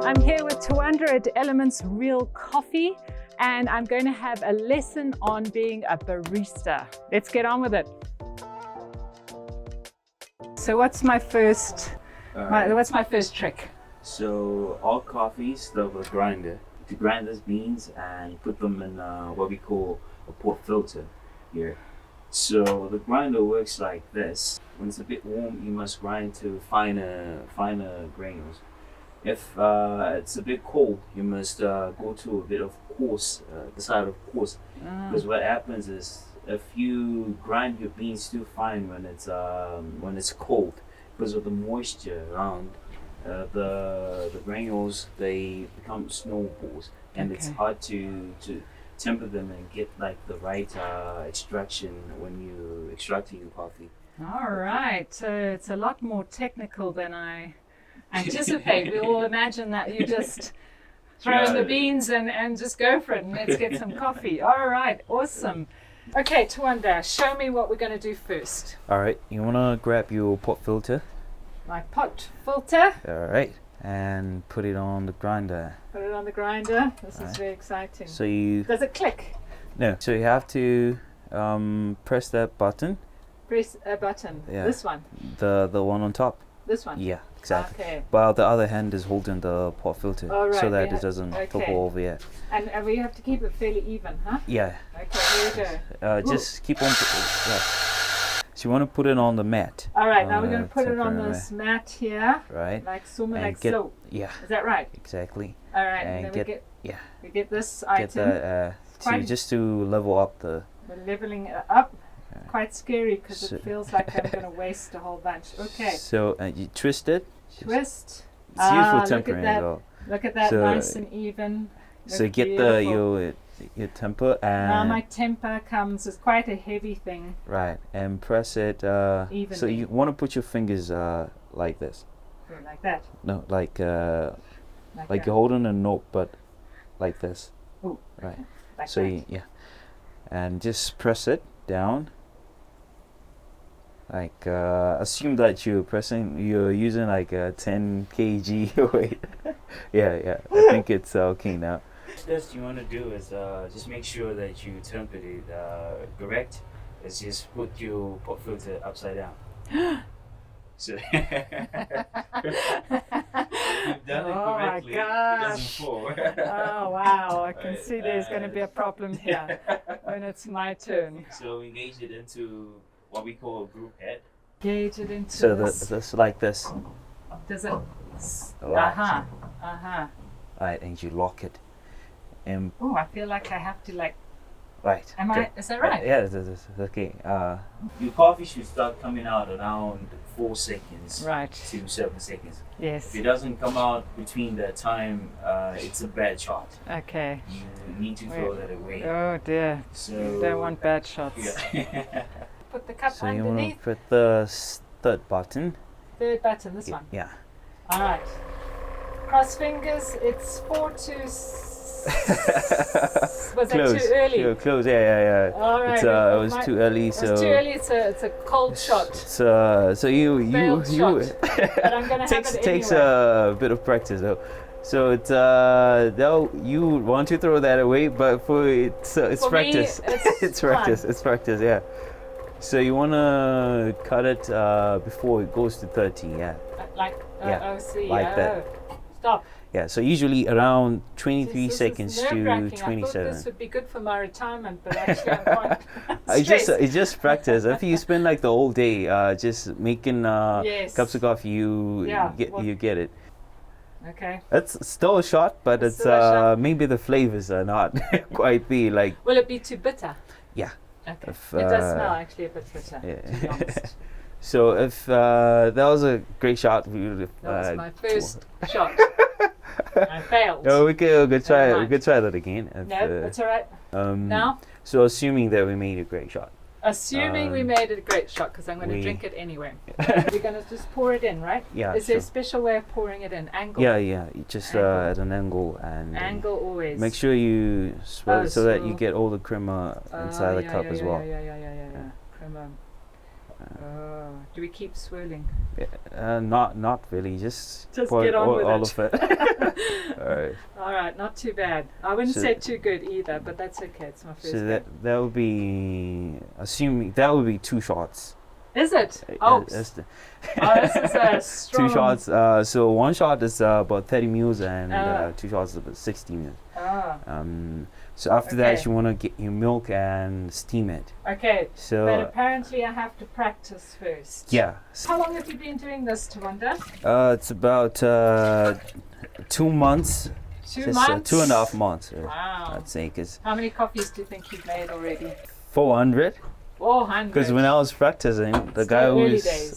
I'm here with Tawanda at Elements Real Coffee, and I'm going to have a lesson on being a barista. Let's get on with it. So what's my first trick? So all coffees start with a grinder to grind those beans and put them in what we call a port filter here. So the grinder works like this. When it's a bit warm, you must grind to finer granules. If it's a bit cold, you must go to a bit of coarse, the side of coarse, because what happens is if you grind your beans too fine when it's cold, because of the moisture around, the granules, they become snowballs, and it's hard to temper them and get like the right extraction when you're extracting your coffee. All right, so it's a lot more technical than I anticipate. We all imagine that you just throw in the beans and just go for it and let's get some coffee. All right, awesome. Okay, Tawanda, show me what we're going to do first. All right, you want to grab your pot filter. My pot filter. All right, and put it on the grinder. Put it on the grinder. This is very exciting. So you... Does it click? No, so you have to press that button. Press a button. Yeah. This one? The one on top. This one? Yeah, exactly. Okay. While the other hand is holding the pot filter, so that it doesn't topple over yet. And we have to keep it fairly even, huh? Yeah. Okay, here we go. Just keep on. So you want to put it on the mat. All right, now we're going to put it on this mat here. Right. Like so. Yeah. Is that right? Exactly. All right, and then we get this item. Just to level up the... We're leveling it up. Quite scary because it feels like I'm going to waste a whole bunch. Okay. So you twist it. Twist. It's used for tempering as well. Look at that, nice and even. So get your temper, and now my temper comes. It's quite a heavy thing. Right, and press it. Evenly. So you want to put your fingers like this. Like that. No, like you're holding a note, but like this. Ooh. Right. Like so that. And just press it down. Like assume that you're using like a 10 kg weight. yeah, I think it's okay now. First you want to do is just make sure that you temper it correct. Is just put your pot filter upside down. So you've done it correctly. It doesn't fall. Oh wow, I can see there's going to be a problem here when it's my turn. So we engage it into what we call a group head. Gauge it into this like this. Does it? Right, and you lock it. Oh, I feel like I have to like. Right. Is that right? Yeah, it's okay. Your coffee should start coming out around 4 seconds. Right. To 7 seconds. Yes. If it doesn't come out between that time, it's a bad shot. Okay. You need to throw that away. Oh dear. So you don't want bad shots. Yeah. Put the cup so underneath. You want to put the third button. Third button, this one. Yeah. All right. Cross fingers. It's 4 to. Was close. that too early? Yeah, close. Yeah. All right. It was too early. So. It's too early. It's a cold shot. So you. Shot. But I'm gonna have it takes anyway. a bit of practice though. So it's you want to throw that away, but it's practice. Me, it's practice. It's practice. Yeah. So you want to cut it before it goes to 30. Yeah. Like that. Stop. Yeah, so usually around 23 seconds to 27. I thought this would be good for my retirement, but actually I'm quite it's just practice. If you spend like the whole day just making cups of coffee, you get it. Okay. It's still a shot, but it's maybe the flavors are not quite the like. Will it be too bitter? Yeah. Okay. It does smell actually a bit bitter. Yeah. To be honest. So if that was a great shot, that was my first shot. I failed. No, we could try. We could try that again. No, that's all right. Now. So assuming that we made a great shot. Assuming we made it a great shot, because I'm going to drink it anyway. We're going to just pour it in, right? Yeah. Is there a special way of pouring it in? Angle? Yeah. Just at an angle and. Angle always. Make sure you swirl so that you get all the creamer inside the cup as well. Yeah. Creamer. Do we keep swirling? Not really. Just Just get on with all it. of it. All right. All right, not too bad. I wouldn't So- say too good either, but that's okay. It's my first So go. that would be, assuming that would be 2 shots. Is it? Oh, That's the this is a strong... 2 shots. So 1 shot is about 30 mils, and Ah. 2 shots is about 60 mils. Ah, So after that, Okay. you want to get your milk and steam it. okay. But So apparently I have to practice first. yeah, How long have you been doing this, Tawanda? it's about 2 months. 2 Just, months? 2.5 months. Wow. I'd say, because How many coffees do you think you've made already? 400. 400. Because when I was practicing, the Still guy who early was days.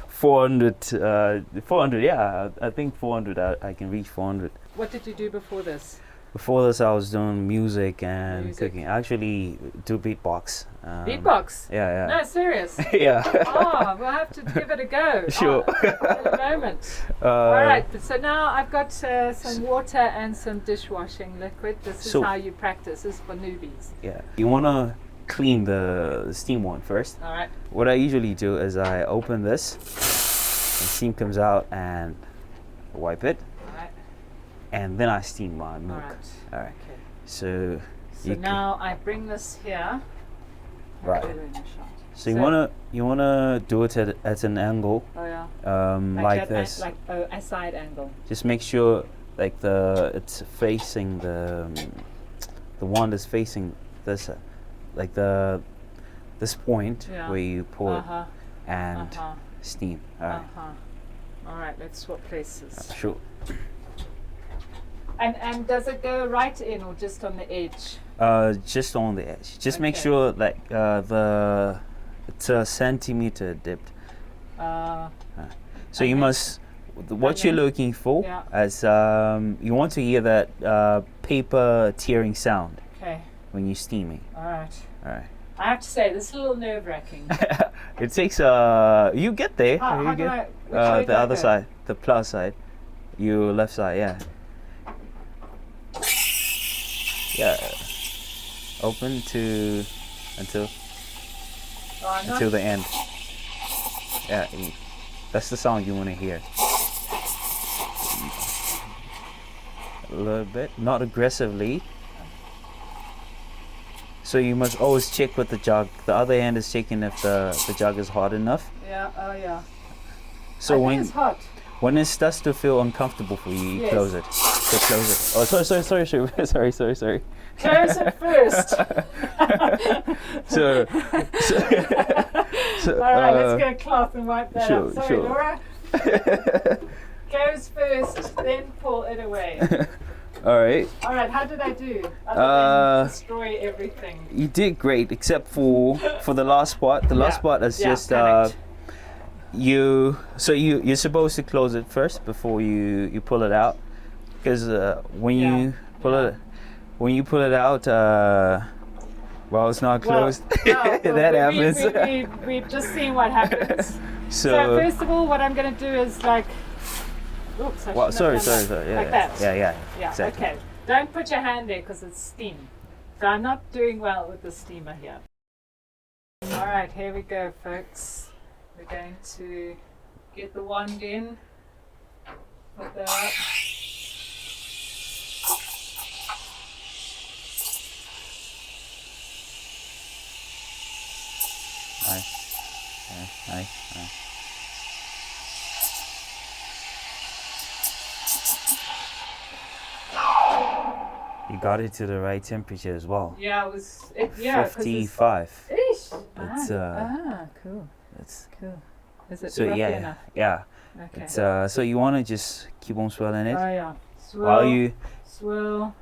400, yeah, I think 400, I can reach 400. What did you do before this? Before this, I was doing music and Music. cooking. I actually do beatbox. Beatbox? Yeah, No, serious? yeah. Oh, we'll have to give it a go. Sure. In a moment. All right, so now I've got some water and some dishwashing liquid. This is So- how you practice. This is for newbies. Yeah. You want to clean the steam one first. All right. What I usually do is I open this, and steam comes out, and wipe it, All right. and then I steam my All milk. right. All right. Okay. So So you now I bring this here. Right. Put it in the shot. So you wanna do it at an angle, Oh yeah. like that, this. Like a side angle. Just make sure like it's facing the one that's facing this, like this point Yeah. where you pour Uh it huh. and Uh huh. steam. All Uh right. huh. All right. Let's swap places. Sure. And does it go right in or just on the edge? Just on the edge. Just make Okay. sure like it's a centimeter dipped. So you Okay. must. What you're then- looking for Yeah. is you want to hear that paper tearing sound Okay. when you're steaming. All right. All right. I have to say this is a little nerve-wracking. It takes you get there. How you do get I? Which way do the I other go? side, the plus side, your left side. Yeah. Yeah. Open to until Oh, I'm not- until the end. Yeah. That's the sound you want to hear. A little bit, not aggressively. So you must always check with the jug. The other hand is checking if the jug is hot enough. Yeah. Oh yeah. So I think when it's hot. when it starts to feel uncomfortable for you, you Yes. close it. So close it. Oh, sorry. Close it first. So, All right. Let's get a cloth and wipe that Sure, up. Sorry, sure. Laura. Goes first, then pull it away. all right. All right. How did I do? Other than destroy everything. You did great, except for the last part. The last Yeah. part is Yeah, just correct. you're supposed to close it first before you pull it out, because when Yeah. you pull it out, well, it's not closed. Well, That happens. We've just seen what happens. So So, first of all, what I'm going to do is like. Oops, I well, shouldn't sorry. have done that. Yeah, Like that. yeah, exactly. Okay. Don't put your hand there because it's steam. So I'm not doing well with the steamer here. All right, here we go, folks. We're going to get the wand in. Put that up. Aye. You got it to the right temperature as well. Yeah, it was. Yeah, 'cause 55. It's, It's, cool. It's Cool. Is it so roughy yeah, enough? yeah. Okay. It's so you want to just keep on swirling it Oh yeah. Swirl, while you swirl.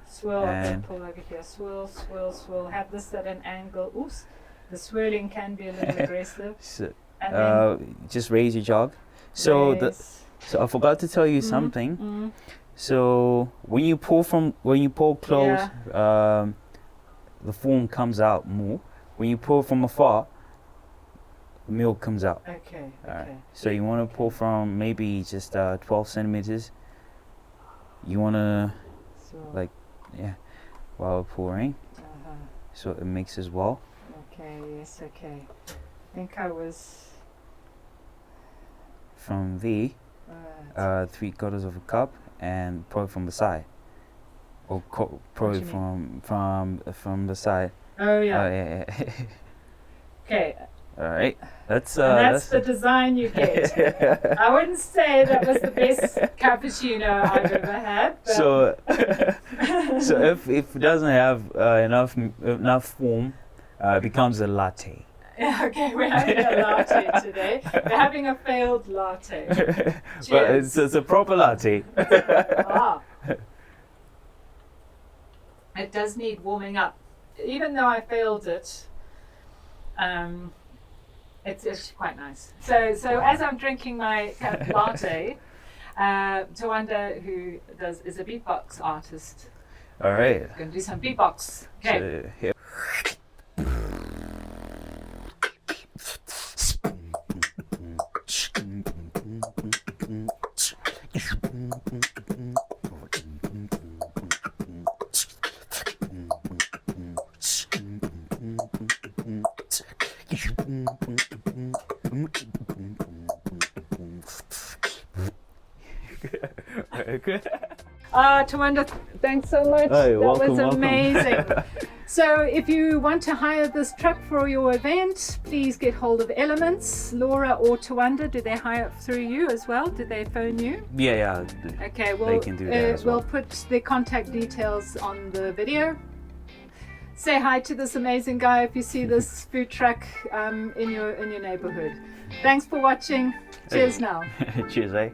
I'm And- gonna pull over here. Swirl. Have this at an angle. Oops. The swirling can be a little aggressive. so, And then just raise your jug. So raise. I forgot to tell you Mhm, something. mhm. So when you pour close, the foam comes out more. When you pour from afar, the milk comes out. Okay. Alright. Okay. So you want to pour from maybe just 12 centimeters. You want to, So, like, while pouring, uh-huh. so it mixes well. Okay. Yes. Okay. think I was. From there, 3/4 of a cup, and pour from the side. Or pour do it you from the side. Oh yeah. Yeah. Okay. All right. That's And that's the design you get. I wouldn't say that was the best cappuccino I've ever had. But so. So if it doesn't have enough foam, it becomes a latte. Yeah, okay, we're having a latte today. We're having a failed latte. But it's a proper latte. Ah. It does need warming up. Even though I failed it, it's actually quite nice. So as I'm drinking my latte, Tawanda, who is a beatbox artist, All right. going to do some beatbox. Okay. So, here. Tawanda, thanks so much. Oh, you're that welcome, was welcome. amazing. So if you want to hire this truck for your event, please get hold of Elements. Laura or Tawanda, do they hire through you as well? Did they phone you? Yeah. Okay, well, They can do that as well. We'll put the contact details on the video. Say hi to this amazing guy if you see this food truck in your neighborhood. Thanks for watching. Cheers now. Cheers, eh?